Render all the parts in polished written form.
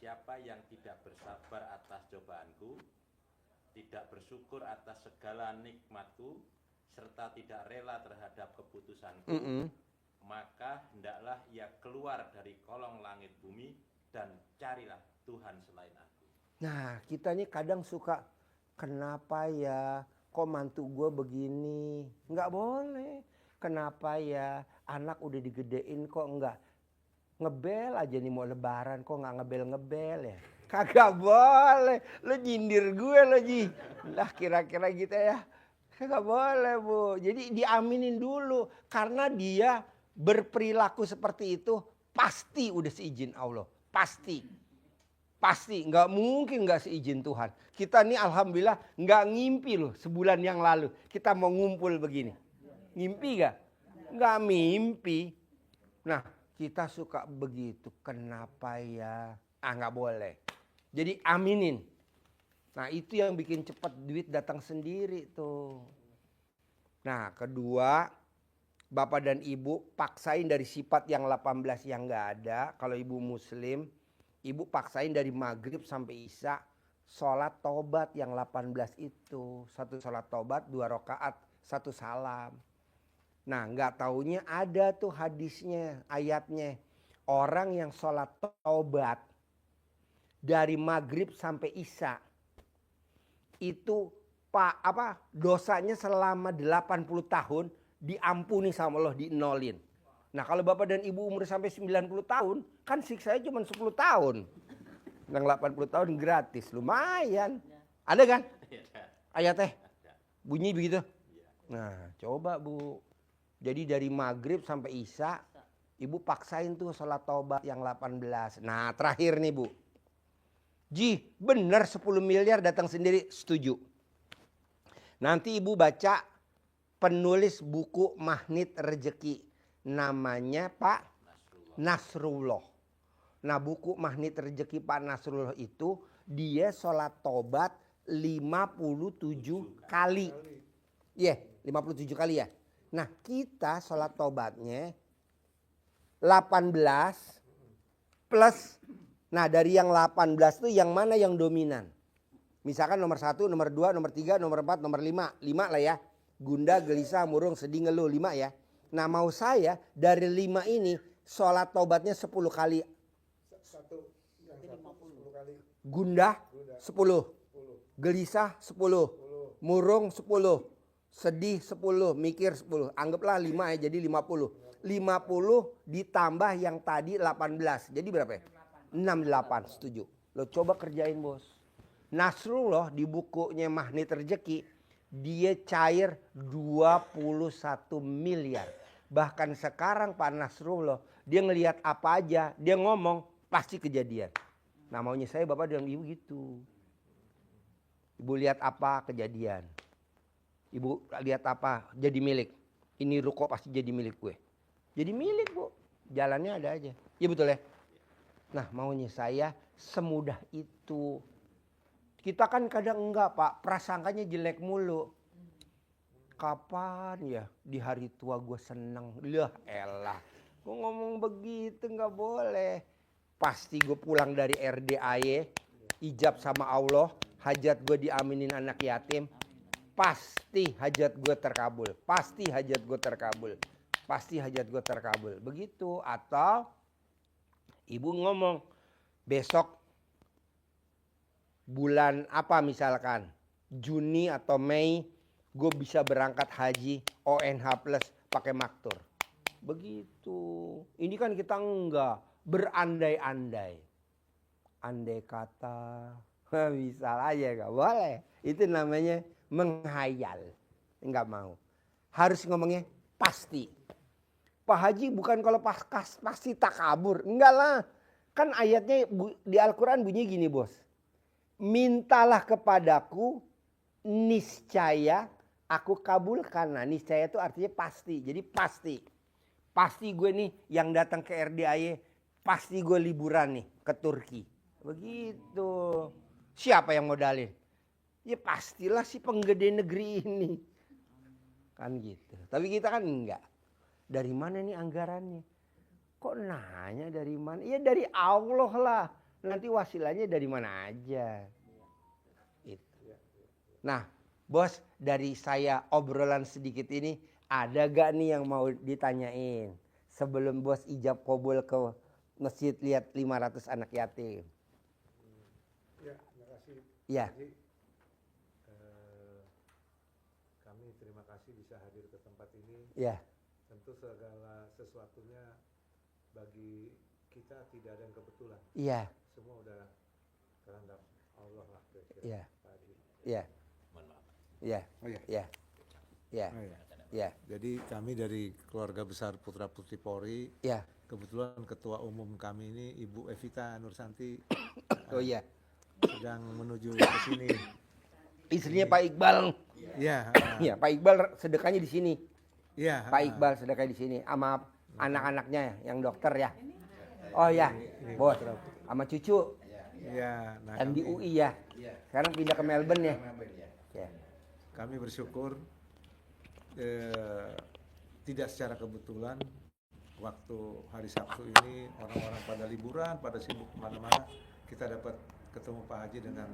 siapa yang tidak bersabar atas cobaanku, tidak bersyukur atas segala nikmatku, serta tidak rela terhadap keputusanku, maka hendaklah ia keluar dari kolong langit bumi dan carilah Tuhan selain aku. Nah, kita nih kadang suka, kenapa ya kok mantu gue begini? Nggak boleh. Kenapa ya anak udah digedein kok nggak ngebel aja nih mau lebaran, kok nggak ngebel-ngebel ya? Kagak boleh. Lo nyindir gue lo Ji. Lah kira-kira gitu ya. Kagak boleh Bu. Jadi diaminin dulu. Karena dia berperilaku seperti itu pasti udah seizin Allah. Pasti. Pasti nggak mungkin nggak seizin Tuhan. Kita nih alhamdulillah nggak ngimpi loh sebulan yang lalu. Kita mau ngumpul begini. Ngimpi nggak? Nggak mimpi. Nah kita suka begitu. Kenapa ya? Nggak boleh. Jadi aminin. Nah itu yang bikin cepat duit datang sendiri tuh. Nah kedua, bapak dan ibu paksain dari sifat yang 18 yang nggak ada. Kalau ibu muslim, ibu paksain dari maghrib sampai isya sholat tobat yang 18 itu. Satu sholat tobat, 2 rakaat, 1 salam. Nah nggak taunya ada tuh hadisnya, ayatnya. Orang yang sholat tobat dari maghrib sampai isya itu dosanya selama 80 tahun diampuni sama Allah, dienolin. Nah kalau bapak dan ibu umur sampai 90 tahun, kan siksanya cuma 10 tahun. Yang 80 tahun gratis, lumayan. Ada kan? Ayatnya bunyi begitu. Nah coba Bu. Jadi dari maghrib sampai isya, ibu paksain tuh sholat taubat yang 18. Nah terakhir nih Bu. Ji bener 10 miliar datang sendiri, setuju. Nanti ibu baca penulis buku Magnet Rezeki. Namanya Pak Nasrullah. Nah buku Magnet Rezeki Pak Nasrullah itu dia sholat tobat 57 kali. Iya, 57 kali ya. Nah kita sholat tobatnya 18 plus. Nah dari yang 18 itu yang mana yang dominan? Misalkan nomor 1, nomor 2, nomor 3, nomor 4, nomor 5. 5 lah ya. Gundah, gelisah, murung, sedih, ngeluh. 5 ya. Nah mau saya dari 5 ini sholat tobatnya 10 kali. Gundah 10. Gelisah 10. Murung 10. Sedih 10. Mikir 10. Anggaplah 5 ya, jadi 50. 50 ditambah yang tadi 18. Jadi berapa ya? 68, setuju. Lo coba kerjain bos. Nasrullah di bukunya Magnet Rezeki dia cair 21 miliar. Bahkan sekarang Pak Nasrullah dia ngelihat apa aja dia ngomong pasti kejadian. Nah maunya saya bapak dan ibu gitu. Ibu lihat apa kejadian. Ibu lihat apa jadi milik. Ini ruko pasti jadi milik gue. Jadi milik Bu. Jalannya ada aja. Iya betul ya. Nah maunya saya semudah itu. Kita kan kadang enggak Pak, prasangkanya jelek mulu. Kapan ya di hari tua gue seneng? Lah elah, gue ngomong begitu nggak boleh. Pasti gue pulang dari RDAY, ijab sama Allah, hajat gue diaminin anak yatim. Pasti hajat gue terkabul, pasti hajat gue terkabul. Pasti hajat gue terkabul. Begitu atau ibu ngomong besok bulan apa misalkan Juni atau Mei gue bisa berangkat haji ONH plus pakai maktur. Begitu. Ini kan kita enggak berandai-andai. Andai kata misal aja enggak boleh. Itu namanya menghayal. Enggak mau. Harus ngomongnya pasti. Pak Haji bukan kalau pasti takabur. Enggak lah. Kan ayatnya di Al-Quran bunyi gini bos. Mintalah kepadaku niscaya aku kabulkan. Nah niscaya itu artinya pasti. Jadi pasti. Pasti gue nih yang datang ke RDAY. Pasti gue liburan nih ke Turki. Begitu. Siapa yang modalin? Ya pastilah si penggede negeri ini. Kan gitu. Tapi kita kan enggak. Dari mana nih anggarannya? Kok nanya dari mana? Ya dari Allah lah. nanti wasilanya dari mana aja. Itu. Nah, bos, dari saya obrolan sedikit ini, ada gak nih yang mau ditanyain? Sebelum bos ijab kabul ke masjid lihat 500 anak yatim. Ya, terima kasih. Ya. Jadi, kami terima kasih bisa hadir ke tempat ini. Ya. Tentu segala sesuatunya bagi kita tidak ada yang kebetulan. Iya. Semua udah kehendak Allah lah kira-kira. Iya. Tadi. Iya. Mohon maaf. Iya. Oh ya. Iya. Iya. Oh ya. Iya. Jadi kami dari keluarga besar Putra Putri Polri, Iya. kebetulan ketua umum kami ini Ibu Evita Nursanti Oh iya. sedang menuju ke sini. Istrinya Pak Iqbal. Iya. Iya, Pak Iqbal sedekahnya di sini. Iya. Pak Iqbal sedekah di sini sama anak-anaknya yang dokter ya. Oh ya, bos, sama cucu Iya. Nah, yang di kami- UI ya. Sekarang pindah ke Melbourne ya. Ya. Kami bersyukur tidak secara kebetulan waktu hari Sabtu ini orang-orang pada liburan, pada sibuk kemana-mana, kita dapat ketemu Pak Haji dengan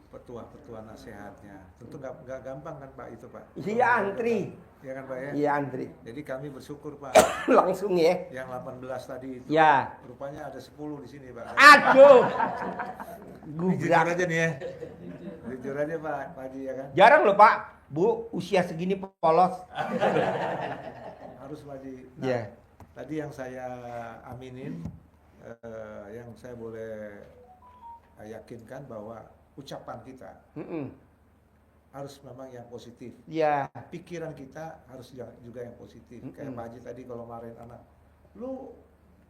petua-petua nasihatnya. Tentu nggak gampang kan Pak itu Pak? Iya antri. Iya kan Pak ya? Iya antri. Jadi kami bersyukur Pak. Langsung ya. Yang 18 tadi itu Ya. rupanya ada 10 di sini Pak. Aduh. Ini jujur Gubrak. aja nih ya. Jujur aja Pak Haji ya kan? Jarang loh Pak, Bu, usia segini polos. Harus Pak Haji. Nah, Iya. tadi yang saya aminin, yang saya boleh yakinkan bahwa ucapan kita Mm-mm. harus memang yang positif. Iya. Pikiran kita harus juga yang positif. Mm-mm. Kayak Pak Haji tadi kalau marahin anak, lu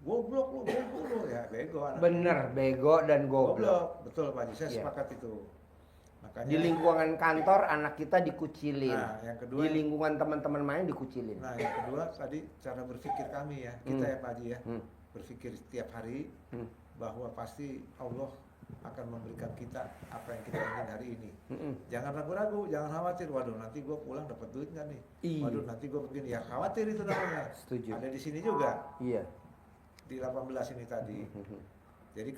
goblok, lu bego lu, ya bego anak. Bener, bego dan goblok. Goblok, betul Pak Haji, saya Iya. sepakat itu. Makanya, Di lingkungan kantor anak kita dikucilin. nah yang kedua, Di lingkungan teman-teman main dikucilin. nah yang kedua tadi cara berpikir kami ya, kita ya Pak Haji ya, Hmm. berpikir setiap hari Hmm. bahwa pasti Allah akan memberikan kita apa yang kita ingin hari ini. Mm-mm. Jangan ragu-ragu, jangan khawatir. Waduh, nanti gue pulang dapat duit nggak nih? Iya. Waduh, nanti gue begini. Ya khawatir itu namanya. Setuju. Ada di sini juga Iya. di 18 ini tadi. Jadi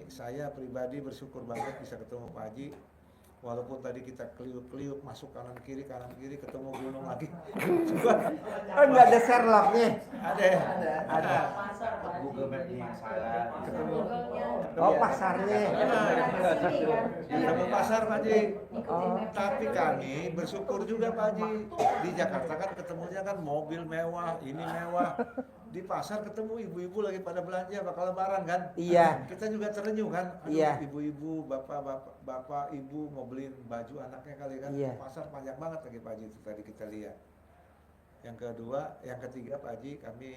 saya pribadi bersyukur banget bisa ketemu Pak Haji. Walaupun tadi kita keliuk-keliuk masuk kanan kiri ketemu gunung lagi. Coba Oh nggak ada Sherlocknya. ada. Google Map-nya yang salah. Ketemu. Oh pasarnya. Ketemu pasar Pak Haji. Oh. Tapi kami bersyukur juga Pak Haji. Di Jakarta kan ketemunya kan mobil mewah, ini mewah. Di pasar ketemu ibu-ibu lagi pada belanja bakal lebaran kan? Iya. Kita juga terenyuh kan? Aduh, Iya. ibu-ibu, bapak, ibu mau beliin baju anaknya kali kan? Iya. Pasar panjang banget lagi Pak Haji itu tadi kita lihat. Yang ketiga Pak Haji kami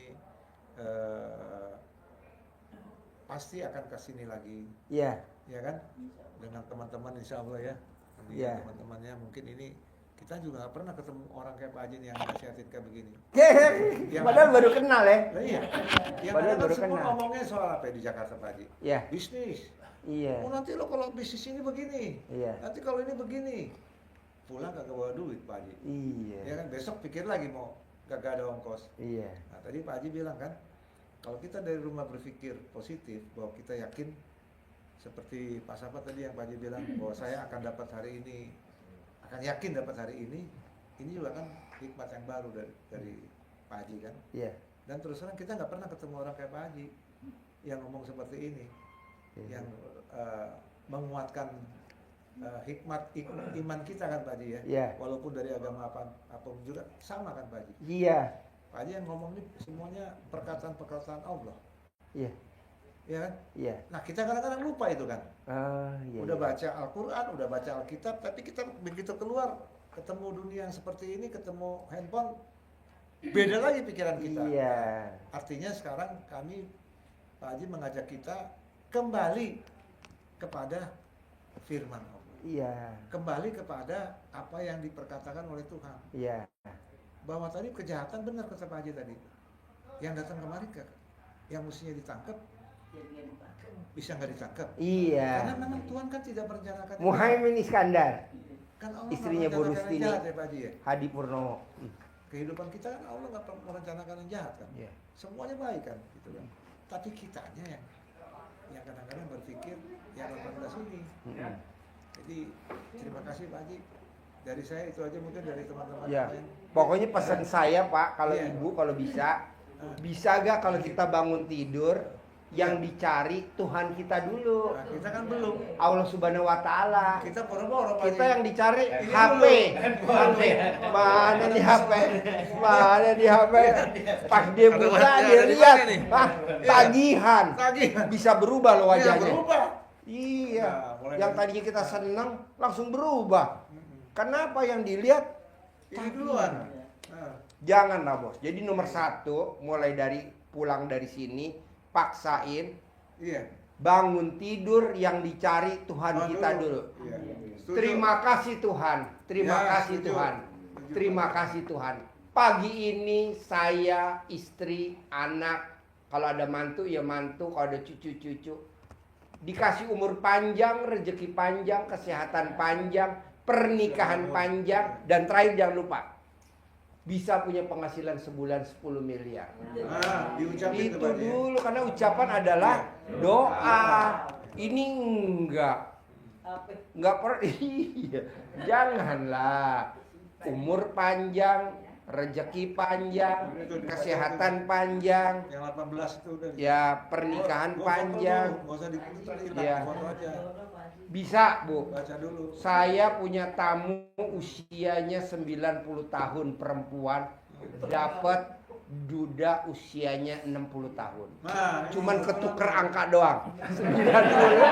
pasti akan ke sini lagi, Iya. ya kan? Dengan teman-teman insya Allah ya. Iya. Teman-temannya mungkin ini kita juga nggak pernah ketemu orang kayak Pak Haji nih yang nasihatin kayak begini. Yang Padahal baru kenal ya. Nah, iya. Yang Padahal ada kan baru semua kenal. ngomongnya soal apa ya di Jakarta Pak Haji? Iya. Bisnis. Iya. Oh nanti lo kalau bisnis ini begini, Iya. nanti kalau ini begini, pulang kagak bawa duit Pak Haji. Iya. Ya kan besok pikir lagi mau kagak ada ongkos. Iya. Nah tadi Pak Haji bilang kan, kalau kita dari rumah berpikir positif bahwa kita yakin seperti Pak Safa tadi yang Pak Haji bilang bahwa saya akan dapat hari ini, akan yakin dapat hari ini juga kan hikmat yang baru dari Pak Haji kan. Iya. Dan terus terang kita nggak pernah ketemu orang kayak Pak Haji yang ngomong seperti ini, Iya. yang menguatkan hikmat iman kita kan Pak Haji ya. Iya. Walaupun dari agama apapun juga sama kan Pak Haji. Iya. Pak Haji yang ngomong ini semuanya perkataan-perkataan Allah, Iya. ya kan? Iya. Nah kita kadang-kadang lupa itu kan. Ah, iya. Udah iya. baca Al-Quran, udah baca Alkitab, tapi kita begitu keluar ketemu dunia yang seperti ini, ketemu handphone, beda lagi pikiran kita. Iya. Artinya sekarang kami, Pak Haji mengajak kita kembali kepada firman Allah. Iya. Kembali kepada apa yang diperkatakan oleh Tuhan. Iya. Bahwa tadi kejahatan benar kata Pak Haji tadi. Yang datang kemari yang mestinya ditangkap, bisa nggak ditangkap. Iya. Karena memang Tuhan kan tidak merencanakan. Muhaimin Iskandar, Kan Allah istrinya nggak Bu merencanakan Rustini. yang jahat ya Pak Haji ya. Hadi Purnomo. Kehidupan kita kan Allah nggak pernah merencanakan yang jahat kan. Iya. Semuanya baik kan, gitu kan. Tapi kitanya yang yang kadang-kadang berpikir ya 18 ini. Jadi terima kasih Pak Haji. Dari saya itu aja, mungkin dari teman-teman Ya, lain. pokoknya pesan saya Pak, kalau Iya. Ibu kalau bisa gak kalau kita bangun tidur yang dicari Tuhan kita dulu, Nah, kita kan belum. Allah Subhanahu Wa Taala. Kita boro-boro Pak Kita Haji. yang dicari Ini HP. Mana di HP? Mana di HP? Pas dia buka dia lihat, tagihan. Tagihan. Bisa berubah loh Iya, wajahnya. berubah. Iya. Nah, mulai Yang dari- tadinya kita senang langsung berubah. Kenapa yang dilihat? Ini duluan. Nah, Janganlah bos. Jadi nomor satu, mulai dari pulang dari sini, paksain iya. bangun tidur yang dicari Tuhan Oh, kita dulu. Iya. Setuju. Terima kasih Tuhan. Terima Ya, kasih setuju. Tuhan. Setuju, Terima Pak. kasih Tuhan. Pagi ini saya, istri, anak, kalau ada mantu ya mantu, kalau ada cucu-cucu, dikasih umur panjang, rezeki panjang, kesehatan panjang, pernikahan panjang, dan terakhir jangan lupa bisa punya penghasilan sebulan 10 miliar. Nah, diucapin Itu Pak Haji. dulu, karena ucapan adalah doa. Ini enggak iya. Janganlah. Umur panjang, rezeki panjang, kesehatan panjang, Yang 18 itu udah. ya pernikahan Gua foto panjang. dulu, nggak usah diputar, Iya. foto aja. Bisa, Bu. Baca dulu. Saya punya tamu usianya 90 tahun perempuan, dapat duda usianya 60 tahun. Nah, Cuman ini ketuker angka doang. 90.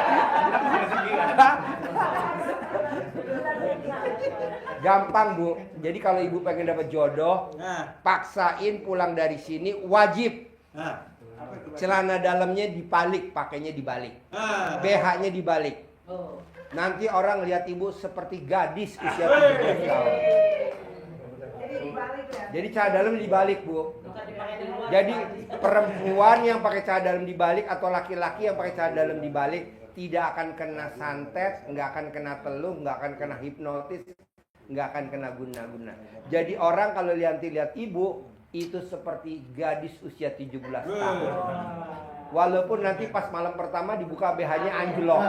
Gampang, Bu. Jadi kalau Ibu pengen dapat jodoh, Nah, paksain pulang dari sini wajib nah. Apa itu, Pak? celana dalamnya dibalik, pakainya dibalik. Nah, BH-nya dibalik. Nanti orang lihat Ibu seperti gadis usia 17 tahun. Jadi celana dalam dibalik, Bu. Jadi perempuan yang pakai celana dalam dibalik atau laki-laki yang pakai celana dalam dibalik tidak akan kena santet, nggak akan kena teluh, nggak akan kena hipnotis, nggak akan kena guna-guna. Jadi orang kalau lihat Ibu itu seperti gadis usia 17 tahun. Walaupun nanti pas malam pertama dibuka BH-nya anjlok.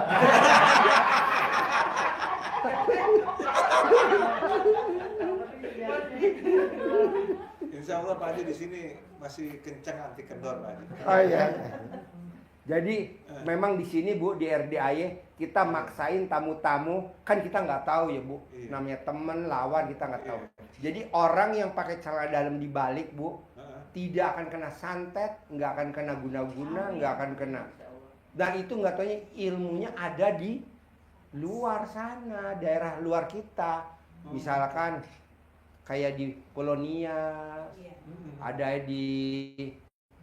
insya Allah Pak Haji di sini masih kencang anti kendor Pak Haji. Oh iya. Jadi memang di sini Bu di RDAY kita maksain tamu-tamu, kan kita nggak tahu ya Bu, Iya. namanya temen lawan kita nggak tahu. Jadi orang yang pakai celana dalam dibalik Bu tidak akan kena santet, nggak akan kena guna-guna, nggak akan kena. Dan itu nggak taunya ilmunya ada di luar sana, daerah luar kita. Misalkan kayak di Polonia, ada di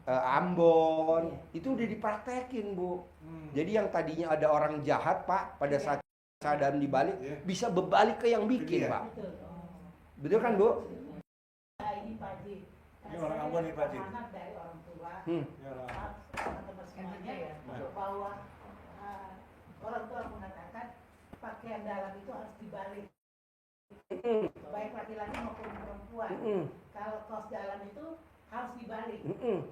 Ambon, itu udah dipraktekin Bu. Jadi yang tadinya ada orang jahat Pak, pada saat sadar dibalik, Iya. bisa berbalik ke yang bikin Iya. Pak. Betul kan Bu? Ini Pak Haji. Ini orang Ambon nih, Pak Haji. Anak dari orang tua. Hmm. Ya Allah. Teman-teman semuanya bahwa orang tua mengatakan pakaian dalam itu harus dibalik. Baik laki-laki maupun perempuan. Kalau kaos dalam itu harus dibalik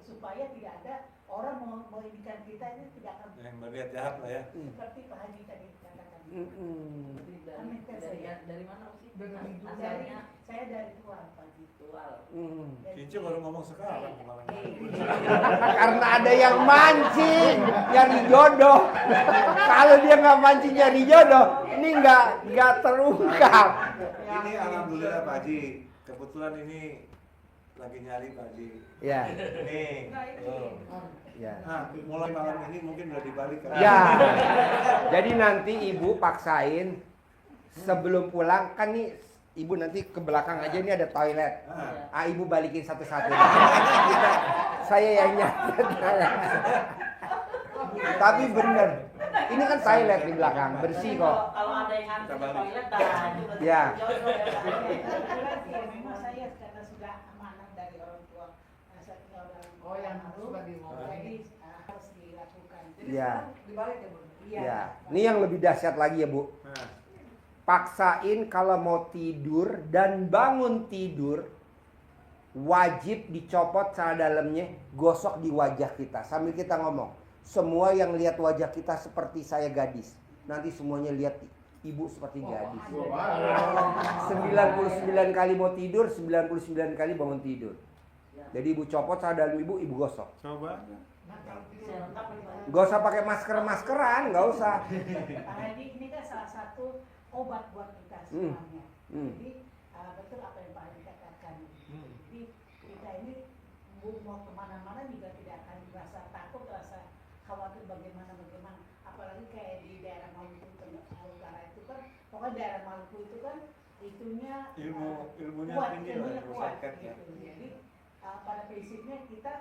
supaya tidak ada orang mau indikan kita ini tidak akan Yang melihat jahat lah ya. seperti Pak Haji tadi katakan. Dari mana sih? Dari Asalnya saya dari tuan Pak Haji. Cici baru ngomong sekarang kemarin. Karena ada yang mancing nyari jodoh. Kalau dia nggak mancing nyari jodoh, ini nggak terungkap. Ini alhamdulillah Pak Haji. Kebetulan ini lagi nyari Pak Haji. Ya, Nih. tuh. ya. Nah, mulai malam ini mungkin udah dibalik kan? Ya. Jadi nanti Ibu paksain sebelum pulang, kan nih Ibu nanti ke belakang aja, ini ada toilet. Ibu balikin satu-satu. Saya yang nyatet. Tapi bener, ini kan toilet di belakang, bersih kok. Kalau ada yang ngantri di toilet, Ya. Memang saya karena sudah amanat dari orang tua. Oh, yang harus bagi ngomong. Jadi harus dilakukan. Ya. Dibalik ya, Bu? Ya. Ini yang lebih dahsyat lagi ya Bu. Nah, Paksain kalau mau tidur dan bangun tidur, wajib dicopot celana dalamnya, gosok di wajah kita sambil kita ngomong, Semua yang lihat wajah kita seperti saya gadis. Nanti semuanya lihat ibu seperti gadis. 99 kali mau tidur, 99 kali bangun tidur. Jadi ibu copot salah dalam ibu gosok. Coba. Gak usah pakai maskeran, gak usah. Pak Hadi, ini kan salah satu obat buat kita semuanya. Jadi betul apa yang Pak Hadi katakan. Jadi kita ini mau kemana-mana juga tidak akan merasa takut, rasa khawatir bagaimana. Apalagi kayak di daerah Maluku Utara itu kan, pokoknya daerah Maluku itu kan itunya Ilmunya kuat, tinggi ilmunya lah, kuat masyarakat, ya. gitu. Jadi pada prinsipnya kita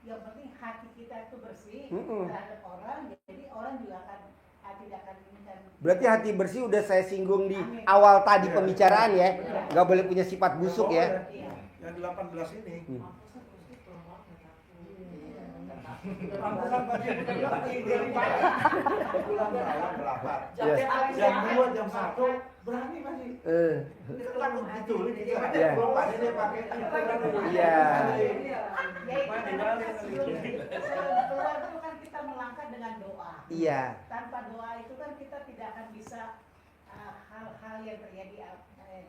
yang penting hati kita itu bersih terhadap orang, jadi orang juga akan tidak akan inginkan. Berarti hati bersih udah saya singgung di awal tadi pembicaraan ya. Gak boleh punya sifat busuk ya. Iya. Yang 18 ini. Pulang malam berapa? Yes. Jam 2, jam 1 berani masih. Kita takut diculik gitu. Iya. Bapaknya dia pakai. Iya. Ya itu kan sebelum keluar itu kan kita melangkah dengan doa. Iya. Tanpa doa itu kan kita tidak akan bisa hal-hal yang terjadi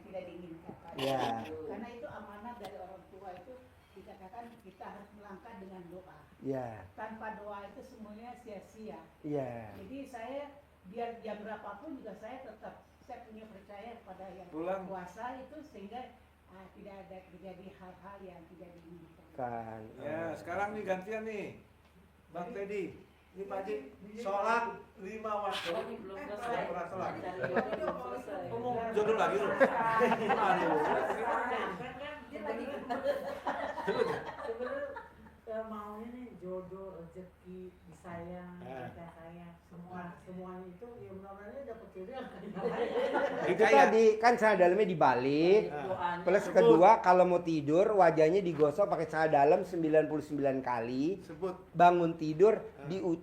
tidak diinginkan. Iya. Karena itu amanat dari orang tua itu dikatakan kita harus melangkah dengan doa. Iya. Tanpa doa itu semuanya sia-sia. Iya. Jadi saya biar jam berapapun juga saya tetap saya punya percaya kepada yang Pulang. kuasa itu sehingga tidak ada terjadi hal-hal yang tidak diinginkan. Kan. Ya, sekarang nih gantian nih. Bang Teddy. Ini Pak Haji, sholat 5 waktu. Belum selesai. Pernah sholat. Belum selesai. Ngomong jodoh lagi lu. Aduh. Dia lagi sebenarnya maunya nih jodoh, rezeki, disayang, kita sayang, semuanya itu ya mudah-mudahan dapat jodoh yang Itu tadi kan celana dalamnya dibalik. Plus kedua kalau mau tidur wajahnya digosok pakai celana dalam 99 kali. Sebut Bangun tidur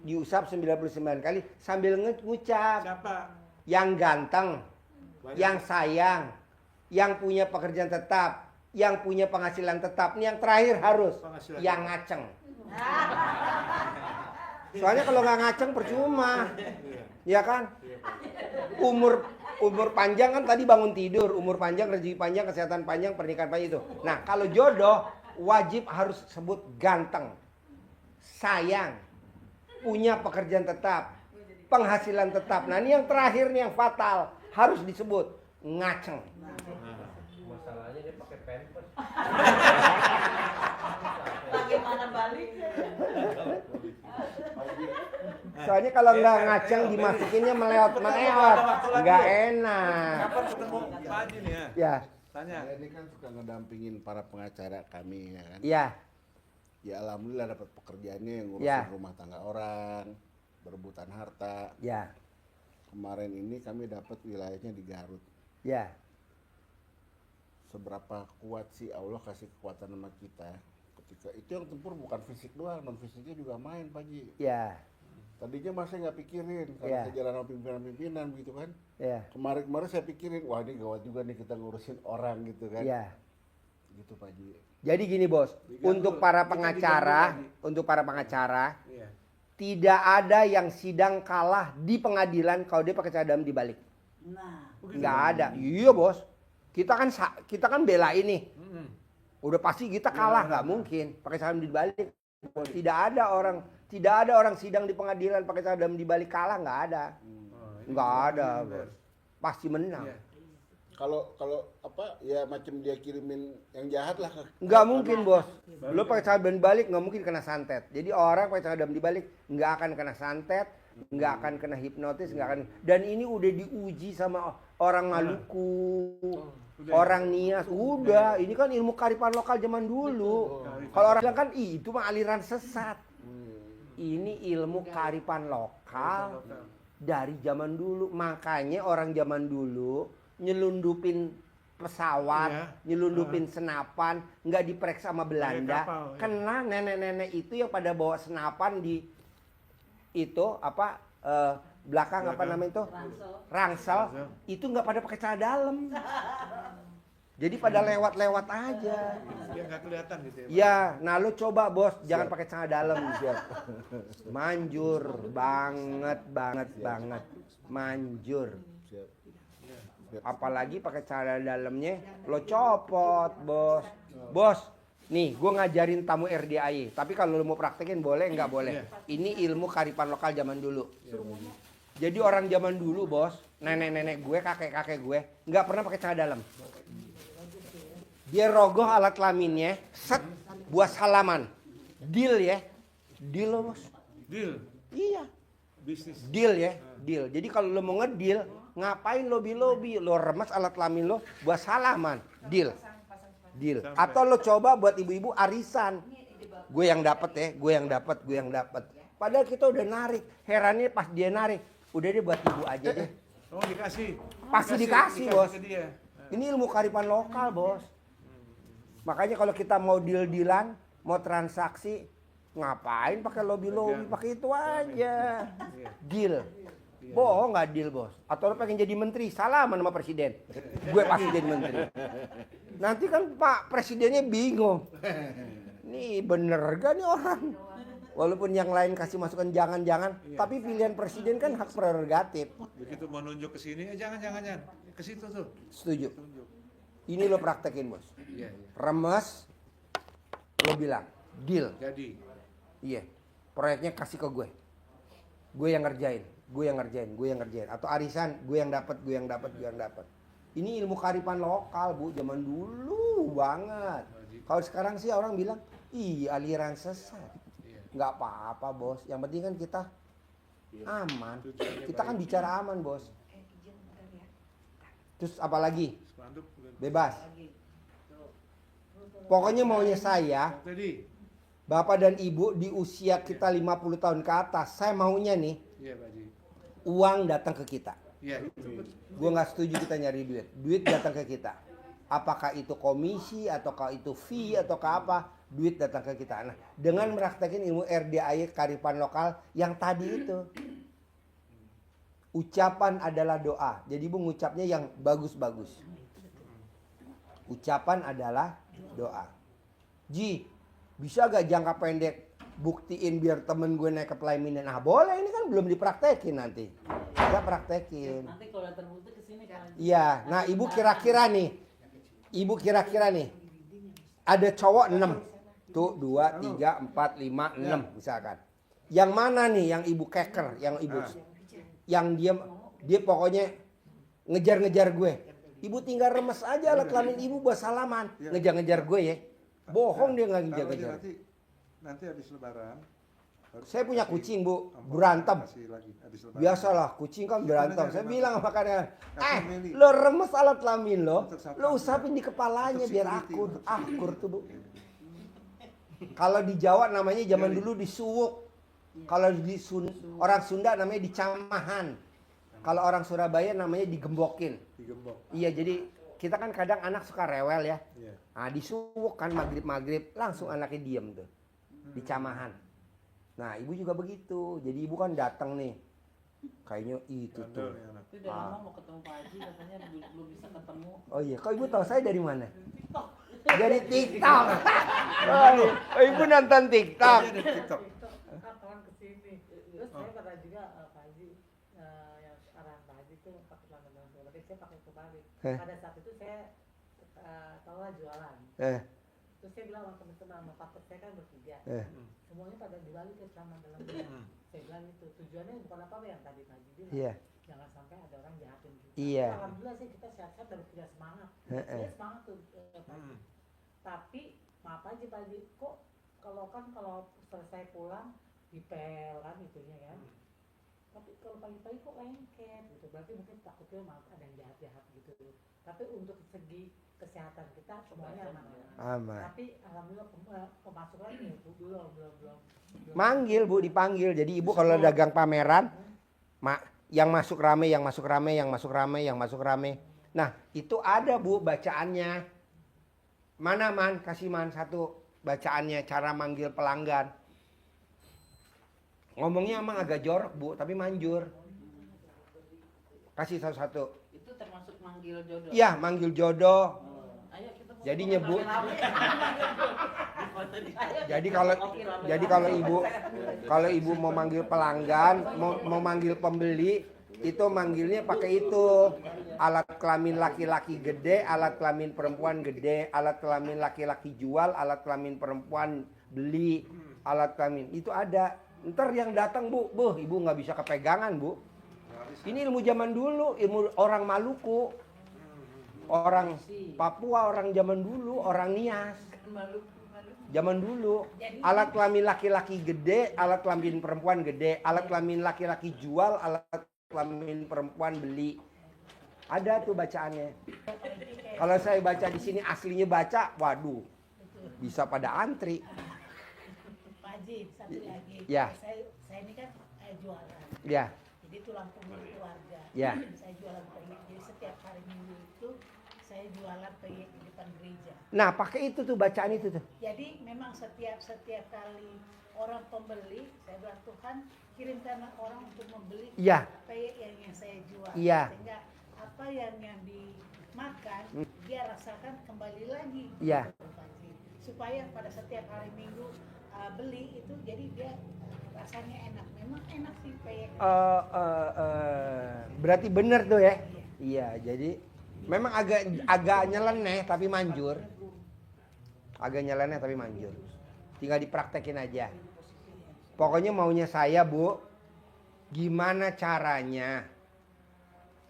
diusap 99 kali sambil ngucap. siapa? Yang ganteng, Banyak. yang sayang, yang punya pekerjaan tetap, yang punya penghasilan tetap. Ini yang terakhir harus Penghasilan yang tetap. ngaceng. Soalnya kalau nggak ngaceng percuma, ya kan? Umur panjang kan tadi bangun tidur, umur panjang, rezeki panjang, kesehatan panjang, pernikahan panjang itu. Nah kalau jodoh wajib harus sebut ganteng, sayang, punya pekerjaan tetap, penghasilan tetap. Nah ini yang terakhir nih yang fatal harus disebut ngaceng. Masalahnya dia pakai pampers. bagaimana baliknya? Soalnya kalau nggak ngaceng dimasukinnya meleot, nggak enak. Kapan ketemu Pak Haji nih ya? Ya, Tanya. Saya ini kan suka ngedampingin para pengacara kami ya kan. ya, Ya alhamdulillah dapat pekerjaannya yang ngurusin Ya. rumah tangga orang, berebutan harta. ya, Kemarin ini kami dapat wilayahnya di Garut. ya. Seberapa kuat sih Allah kasih kekuatan sama kita? Ketika itu yang tempur bukan fisik doang, non fisiknya juga main Pak Ji. Ya, Tadinya mas saya nggak pikirin karena Ya. saya jalan sama pimpinan-pimpinan gitu kan. ya, Kemarin-kemarin saya pikirin, wah ini gawat juga nih kita ngurusin orang gitu kan. ya. Gitu Pak Ji. Jadi gini bos, Diganggu. untuk para Kita pengacara, diganggu untuk para pengacara, Iya. tidak ada yang sidang kalah di pengadilan kalau dia pakai cadam dibalik. Nah, Nggak ada. Iya bos. Kita kan bela ini. Udah pasti kita kalah, nggak mungkin pakai cadam dibalik. Tidak ada orang sidang di pengadilan pakai cadam dibalik kalah, nggak ada. Nggak ada bos. Pasti menang. Iya. Kalau apa ya macam dia kirimin yang jahat lah. Nggak mungkin bos. Lo pakai cadam dibalik nggak mungkin kena santet. Jadi orang pakai cadam dibalik nggak akan kena santet, nggak akan kena hipnotis, nggak akan. Dan ini udah diuji sama orang Maluku, orang Nias. Udah, ini kan ilmu kearifan lokal zaman dulu. Kalau orang bilang kan, ih itu mah aliran sesat. Ini ilmu kearifan lokal dari zaman dulu. Makanya orang zaman dulu nyelundupin pesawat, Iya. nyelundupin senapan, nggak diperiksa sama Belanda. kapal, ya. Kena nenek-nenek itu yang pada bawa senapan di itu apa belakang apa namanya itu ransel. rangsel itu nggak pada pakai celana dalam. Jadi pada lewat-lewat aja. Biar nggak kelihatan gitu ya. Pak. Ya, nah lu coba bos, jangan pakai celana dalam Siap. Manjur banget. Manjur. Siap. Apalagi pakai celana dalamnya lo copot, bos. Bos, nih gue ngajarin tamu RDAI, tapi kalau lo mau praktekin boleh nggak boleh. Ini ilmu kearifan lokal zaman dulu. Jadi orang zaman dulu, bos, nenek-nenek gue, kakek-kakek gue nggak pernah pakai celana dalam. Dia rogoh alat kelaminnya, set, buat salaman. Deal ya. Deal lo, bos. Deal. Iya. Bisnis. Deal ya. Deal. Jadi kalau lo mau ngedeal, ngapain lobby-lobby? Lo remas alat kelamin lo buat salaman. Deal. Deal. Atau lo coba buat ibu-ibu arisan. Gue yang dapet ya, gue yang dapet. Padahal kita udah narik. Herannya pas dia narik, udah deh buat ibu aja deh. Oh dikasih. Pasti dikasih, bos. ke dia. Ini ilmu kearifan lokal, bos. Makanya kalau kita mau deal-dealan, mau transaksi, ngapain pakai lobby-lobby, pakai itu aja. Deal. Bohong nggak deal, bos. Atau lo pengen jadi menteri, salaman sama presiden. Gue pasti jadi menteri. Nanti kan Pak Presidennya bingung. Nih bener gak nih orang? Walaupun yang lain kasih masukan jangan-jangan, tapi pilihan presiden kan hak prerogatif. Begitu mau nunjuk ke sini, jangan. Ke situ tuh. Setuju. Tunjuk. Ini lo praktekin, bos. Iya. Remes, lo bilang, deal. Jadi. Iya, proyeknya kasih ke gue. Gue yang ngerjain. Atau arisan, gue yang dapat. Ini ilmu kearifan lokal, Bu, zaman dulu banget. Kalau sekarang sih orang bilang, ih aliran sesat. Nggak apa-apa, bos. Yang penting kan kita aman. Kita kan bicara aman, bos. Terus apa lagi? Bebas. Pokoknya maunya saya, Tadi. Bapak dan Ibu di usia kita 50 tahun ke atas, saya maunya nih, Iya, Pak Haji. uang datang ke kita. Iya, itu. Gue nggak setuju kita nyari duit. Duit datang ke kita. Apakah itu komisi, ataukah itu fee, ataukah apa, duit datang ke kita. Nah, dengan meraktekin ilmu RDAI kearifan lokal yang tadi itu. Ucapan adalah doa. Jadi Bu ngucapnya yang bagus-bagus. Ucapan adalah doa. Ji, bisa gak jangka pendek buktiin biar temen gue naik ke pelaminan? Nah boleh, ini kan belum dipraktekin nanti. Kita praktekin. Nanti kalau terbukti kesini kan. Iya, nah ibu kira-kira nih. Ada cowok 6. Tuh 2, 3, 4, 5, 6 misalkan. Yang mana nih yang ibu keker, yang ibu yang dia pokoknya ngejar-ngejar gue. Ibu tinggal remes aja alat kelamin ibu buat salaman. Ngejar-ngejar gue ya. Bohong dia nggak ngejar-ngejar. Nanti habis lebaran. Saya punya kucing, Bu, berantem. Biasalah, kucing kan berantem. Saya bilang sama karyawan, lo remes alat kelamin lo usapin di kepalanya biar akur tuh, Bu. Kalau di Jawa namanya zaman dulu disuwuk. Kalau di orang Sunda namanya dicamahan. Kalau orang Surabaya namanya digembokin. Iya, jadi kita kan kadang anak suka rewel ya. Nah, disuwuk kan maghrib langsung anaknya diem tuh. Dicamahan. Nah, ibu juga begitu. Jadi ibu kan datang nih. Kayaknya itu tuh. Itu udah lama mau ketemu Pak Haji, katanya belum bisa ketemu. Oh iya, kok ibu tahu saya dari mana? Dari TikTok. Oh, ibu nonton TikTok. Kawan kesini. Terus saya pernah juga Pak Haji, yang arahan Pak Haji tuh pakai celana dalam, tapi saya pakai kebalik. Pada saat itu saya tahu lah jualan. Terus saya bilang sama teman-teman, sama partner saya kan bertiga. Semuanya pada dibalik ke celana dalam. Saya bilang itu tujuannya bukan apa-apa yang tadi Pak Haji bilang. Iya. Jangan sampai ada orang jahatin kita. Iya. Alhamdulillah sih kita sehat-sehat dan punya semangat. Saya semangat tuh Pak Haji. Tapi maaf aja Pak Haji, kok kalau selesai pulang dipel kan itunya kan. Tapi kalau pagi-pagi kok lengket gitu. Berarti mungkin takutnya maaf ada yang jahat-jahat gitu. Tapi untuk segi kesehatan kita semuanya aman. Tapi alhamdulillah pemasukan ya belum. Manggil Bu, dipanggil. Jadi ibu kalau dagang pameran, yang masuk rame. Nah, itu ada Bu bacaannya. Mana Man? Kasih Man satu bacaannya, cara manggil pelanggan. Ngomongnya emang agak jorok Bu, tapi manjur. Kasih satu-satu. Itu termasuk manggil jodoh? Iya, manggil jodoh. Jadi nyebut. Jadi kalau ibu mau manggil pelanggan, mau manggil pembeli, itu manggilnya pakai itu. Alat kelamin laki-laki gede, alat kelamin perempuan gede, alat kelamin laki-laki jual, alat kelamin perempuan beli, alat kelamin itu ada. Ntar yang datang bu, ibu nggak bisa kepegangan bu. Ini ilmu zaman dulu, ilmu orang Maluku, orang Papua, orang zaman dulu, orang Nias. Zaman dulu, alat kelamin laki-laki gede, alat kelamin perempuan gede, alat kelamin laki-laki jual, alat kelamin perempuan beli. Ada tuh bacaannya. Kalau saya baca di sini aslinya baca, waduh, bisa pada antri. Pak Haji, satu lagi. Ya. Saya ini kan jualan. Ya. Jadi tulang punggung keluarga. Ya. Saya jualan peyek. Jadi setiap hari Minggu itu saya jualan peyek di depan gereja. Nah, pakai itu tuh bacaan itu tuh. Jadi memang setiap kali orang pembeli, saya bilang Tuhan kirimkan orang untuk membeli Iya. peyek yang saya jual. Iya. Sehingga apa yang dimakan dia rasakan kembali lagi. Iya. Supaya pada setiap hari Minggu beli itu jadi dia rasanya enak. Memang enak sih peyek. Berarti bener tuh ya. Iya, jadi memang agak nyeleneh tapi manjur. Agak nyeleneh tapi manjur. Tinggal dipraktekin aja. Pokoknya maunya saya, Bu, gimana caranya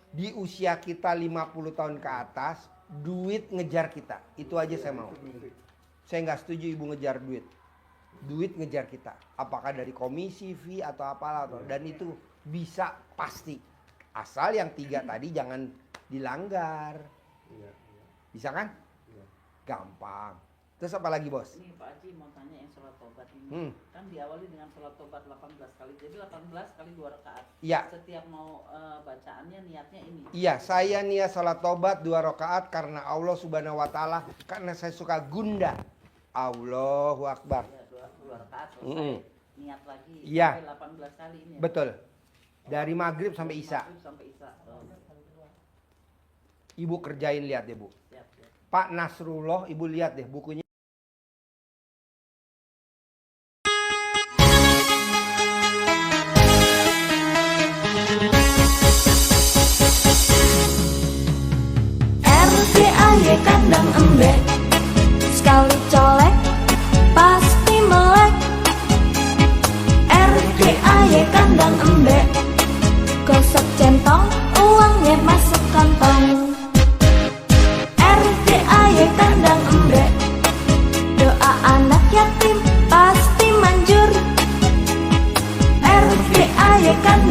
di usia kita 50 tahun ke atas, duit ngejar kita. Itu aja saya mau. Saya nggak setuju ibu ngejar duit. Duit ngejar kita. Apakah dari komisi, fee, atau apalah. Dan itu bisa pasti. Asal yang 3 tadi jangan dilanggar. Bisa kan? Gampang. Terus apa lagi bos? Ini Pak Haji mau tanya yang sholat tobat ini. Kan diawali dengan sholat tobat 18 kali. Jadi 18 kali 2 rakaat. Iya. Setiap mau bacaannya niatnya ini. Iya, saya niat sholat tobat 2 rakaat karena Allah Subhanahu wa taala, karena saya suka gundah. Allahu Akbar. Ya, 2 rakaat selesai. Niat lagi Iya. sampai 18 kali ini. Betul. Dari maghrib sampai isya. Maghrib sampai isya. Ibu kerjain, lihat deh Bu. Siap, siap. Pak Nasrullah, ibu lihat deh bukunya. RCAY kandang embek, sekali colek pasti melek. RCAY kandang embek, gosok centong uangnya masuk kantong. RCAY kandang embek, doa anak yatim pasti manjur. RCAY kandang